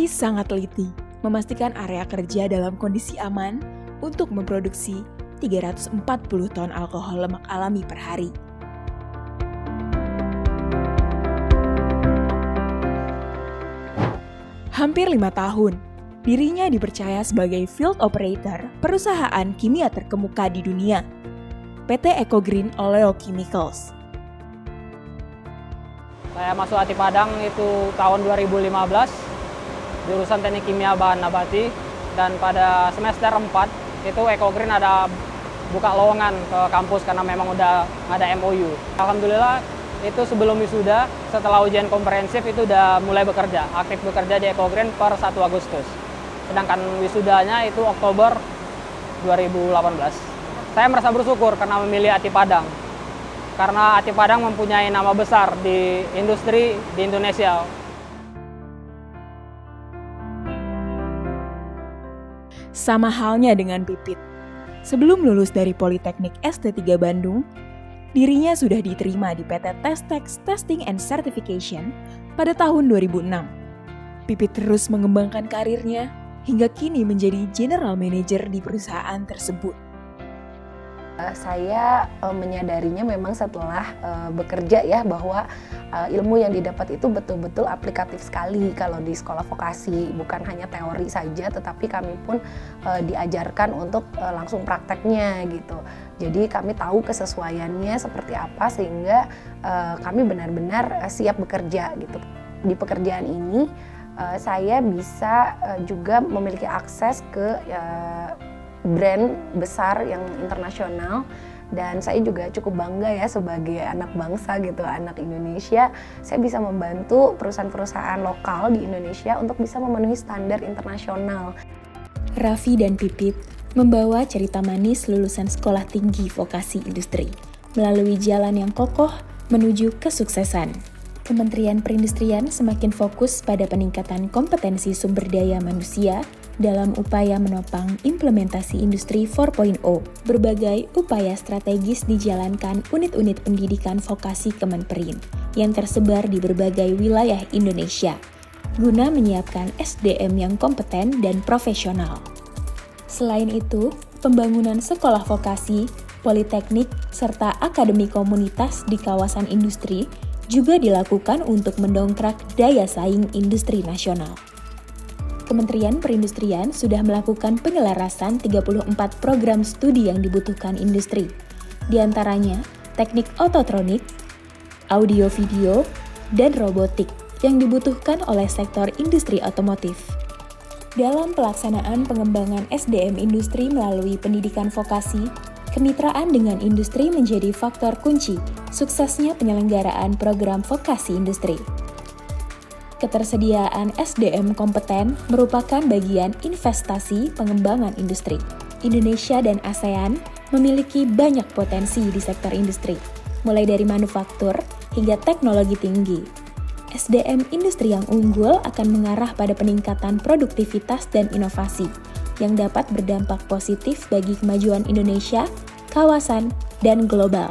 Raffi sangat teliti memastikan area kerja dalam kondisi aman untuk memproduksi 340 ton alkohol lemak alami per hari. Hampir 5 tahun, dirinya dipercaya sebagai field operator perusahaan kimia terkemuka di dunia, PT Ecogreen Oleochemicals. Saya masuk ATI Padang itu tahun 2015, jurusan Teknik Kimia Bahan Nabati, dan pada semester 4 itu Ecogreen ada buka lowongan ke kampus karena memang udah ada MOU. Alhamdulillah itu sebelum wisuda, setelah ujian komprehensif itu udah mulai bekerja, aktif bekerja di Ecogreen per 1 Agustus. Sedangkan wisudanya itu Oktober 2018. Saya merasa bersyukur karena memilih ATI Padang. Karena ATI Padang mempunyai nama besar di industri di Indonesia. Sama halnya dengan Pipit. Sebelum lulus dari Politeknik ST3 Bandung, dirinya sudah diterima di PT Testex Testing and Certification pada tahun 2006. Pipit terus mengembangkan karirnya hingga kini menjadi General Manager di perusahaan tersebut. Saya menyadarinya memang setelah bekerja ya bahwa ilmu yang didapat itu betul-betul aplikatif sekali kalau di sekolah vokasi, bukan hanya teori saja tetapi kami pun diajarkan untuk langsung prakteknya gitu. Jadi kami tahu kesesuaiannya seperti apa sehingga kami benar-benar siap bekerja gitu. Di pekerjaan ini saya bisa juga memiliki akses ke brand besar yang internasional, dan saya juga cukup bangga ya sebagai anak bangsa gitu, anak Indonesia. Saya bisa membantu perusahaan-perusahaan lokal di Indonesia untuk bisa memenuhi standar internasional. Raffi dan Pipit membawa cerita manis lulusan sekolah tinggi vokasi industri melalui jalan yang kokoh menuju kesuksesan. Kementerian Perindustrian semakin fokus pada peningkatan kompetensi sumber daya manusia dalam upaya menopang implementasi Industri 4.0. Berbagai upaya strategis dijalankan unit-unit pendidikan vokasi Kemenperin yang tersebar di berbagai wilayah Indonesia, guna menyiapkan SDM yang kompeten dan profesional. Selain itu, pembangunan sekolah vokasi, politeknik, serta akademi komunitas di kawasan industri juga dilakukan untuk mendongkrak daya saing industri nasional. Kementerian Perindustrian sudah melakukan penyelarasan 34 program studi yang dibutuhkan industri, di antaranya teknik ototronik, audio-video, dan robotik yang dibutuhkan oleh sektor industri otomotif. Dalam pelaksanaan pengembangan SDM industri melalui pendidikan vokasi, kemitraan dengan industri menjadi faktor kunci suksesnya penyelenggaraan program vokasi industri. Ketersediaan SDM kompeten merupakan bagian investasi pengembangan industri. Indonesia dan ASEAN memiliki banyak potensi di sektor industri, mulai dari manufaktur hingga teknologi tinggi. SDM industri yang unggul akan mengarah pada peningkatan produktivitas dan inovasi yang dapat berdampak positif bagi kemajuan Indonesia, kawasan, dan global.